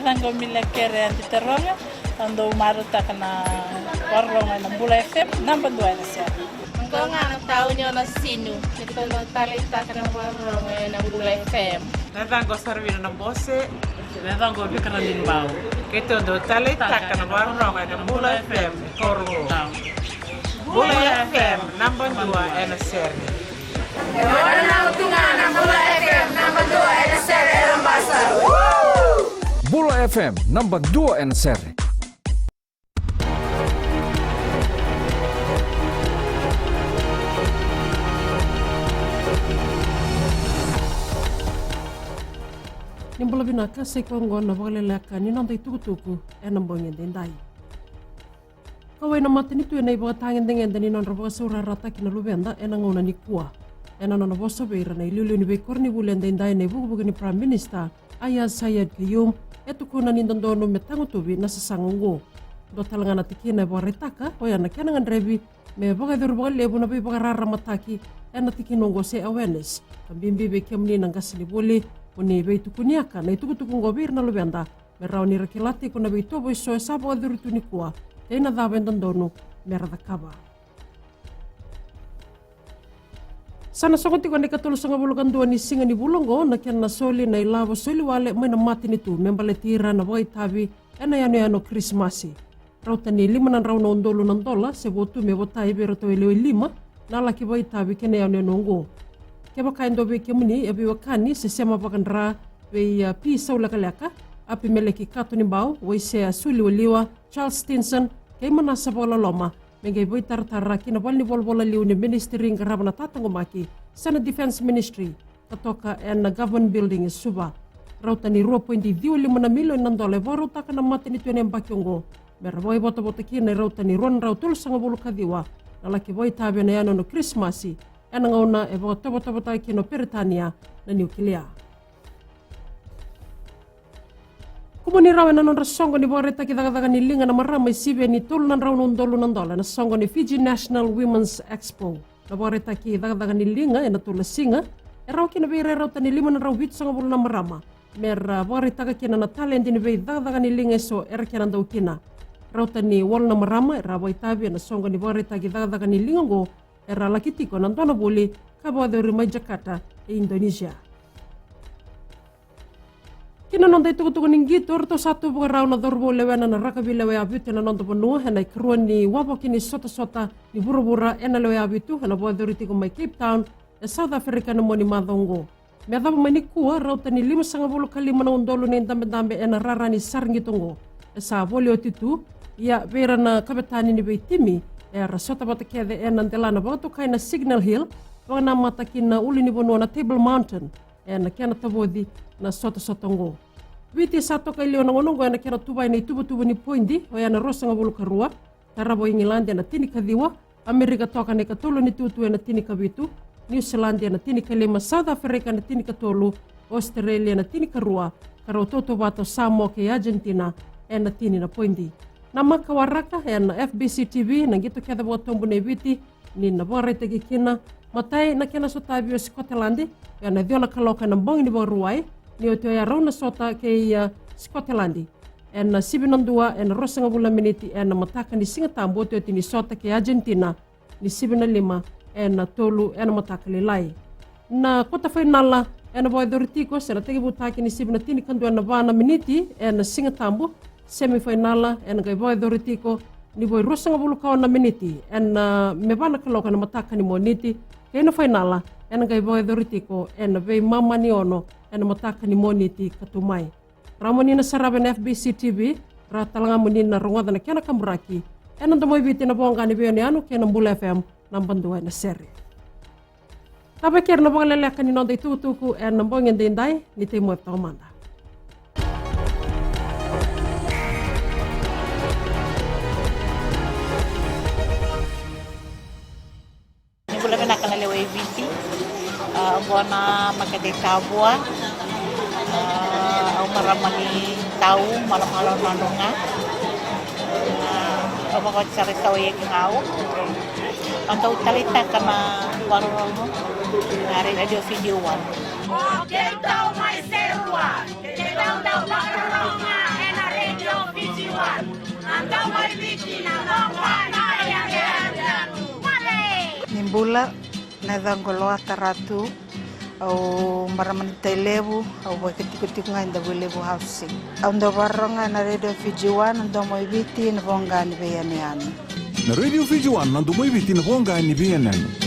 Metango mila kere antiterroria, ando umaruta kana warronga na Bula FM, namba 2 na siya. Kung nga taon nyo na sino, ito na talita ka ng warronga na Bula FM. Metango Servino na Bose, Metango Bikara Limbao. Ito do talita ka ng warronga na Bula FM, Corvo. Bula FM, namba 2 na siya. Wala na utungan ng Bula FM, namba 2 na siya, Erambasa. Bula FM, namba 2 na siya. Nimbula binaka se kongo na wagalelaka ni nanda itukutuku e nambongen dendai. Kawai na matini tu e nei baga tangen dengan dani non rabaga saura rata kina lubenda e nangona ni kua. E nana bosa beira nei lulu ni bekor ni bulen dendai nei bugu ni Prime Minister Ayaz Sayed Gayoom e tukuna ni ndandono me tango tubi na sasangongo. Do talangana tikina e baga retaka o yana kenangan rebi me baga duru baga lebu na baga rara mataki e na tikinongo se awareness. Kambimbi be kemni nangasili boli Oni bei tukuniaka na itukutuku ngobir na lubenda merau ni rakilati kuna bei tobo iso sabo aduru tunikua tena da bendandono merada kaba. Sana songoti kwa nekatulu sanga bulukan dua ni singa ni bulongo na kian na soli na ilavo soli wale maina mati ni tu membale tira na boy tabi ena yano Krismasi. Rauta ni 5 na rau na ondolu na dola sebotu me botai bero to elewe 5 na laki boy tabi kena yano ngo. Keba kain dobe kemuni ebi wakani sesema pakandra be pisa ulakalaka api meleki kato ni bau wai se suli waliwa Charles Stinson kay manasa bola loma mengay boy tartara kina bal ni bola liu ni ministry ngarabana tatango maki sana defense ministry katoka and government building suba rauta ni 2.2 million ng dolar boro taka na mati ni tuene mbakyongo mer boy bota kina rauta ni ron rautul sanga bulu kadiwa nalaki boy tabe na yano no Krismasi ana ngauna e baga tobo kino Peritania na nuklia. Kumuni rawe na non rasongo ni boreta kitagadaga ni linga na marama isibe ni tulu nan raw nundolo nan dola na songo ni Fiji National Women's Expo. Na boreta kitagadaga ni linga e natula singa e raw kina beire raw tani 5 na raw wit songo bulu na marama. Mer boreta kina na talent ni beire dagadaga ni linga so era kina daw kina. Raw tani wal na marama e raw itabi na songo ni boreta kitagadaga ni linga go era lakitiko nandona boli kabado rimai Jakarta e Indonesia. Kina nanda itukutuku ninggit orto satu buka rau na dorbo lewana na rakabi lewe abitu na nanda panua hena ikruan ni wabo kini sota ni bura-bura ena lewe abitu hena bodo ritiko mai Cape Town e South Africa na moni madongo. Mea dabo mai ni kua rauta ni 5.5 kali mana undolo ni dambe ena rara ni sarngitongo. E sa boli o titu ia vera na kabetani ni beitimi era sota bata kede e nandelana bato kaina Signal Hill wana mata kina uli ni bono na Table Mountain e na kiana tabodi na sota ngo. Witi sato kai leo na ngonongo na kiana tubai ni tubu ni poindi o yana rosa ngabulu karua tarabo Inglandia na tini kadiwa Amerika toka ne katolo ni tutu na tini kabitu New Zealand na tini kalima South Africa na tini katolo Australia na tini karua karo toto bato Samoa ke Argentina e na tini na poindi. Nama kawaraka na FBC TV na gitu kada buat tombu nebiti ni na borete kina matai na kena sota bio Scotland na diola kaloka na bong ni boruai ni oto ya rona sota ke Scotland na 7-2 na rosa ngabula miniti na mataka ni Singatambo to ni sota ke Argentina ni 7-5 na tolu na mataka lilai na kota finala na boy dortiko na tegi butaki ni 7 kandu na bana miniti na Singatambo semifinala en kay boy doritiko ni boy rosa nga bulu kawan na miniti en mebana kaloka na mataka ni moniti kay na finala en kay boy doritiko en bay mama ni ono en mataka ni moniti katumay ramoni na sarabe na FBC TV ratalanga muni na rongada na kena kambraki en ando moy biti na bonga ni bioni anu kena Bula FM nambanduay na seri tabakir na bonga leleka ni nonday tutuku en nambongin dinday ni Timor Tomanda. Viti bona makade kabua au maramani tau malam-malam nandonga apa kau cari tahu ya kau atau talita kama warung hari radio video one Quem tá mais serua? Quem tá o da barronga? Nimbula na dangoloa taratu au maramanita levu au wakitikutik nga inda levu housing. Au ndo baronga na Radio Fijiwan ndo moibiti na bonga ni beyani. Na Radio Fijiwan ndo moibiti na bonga ni beyani.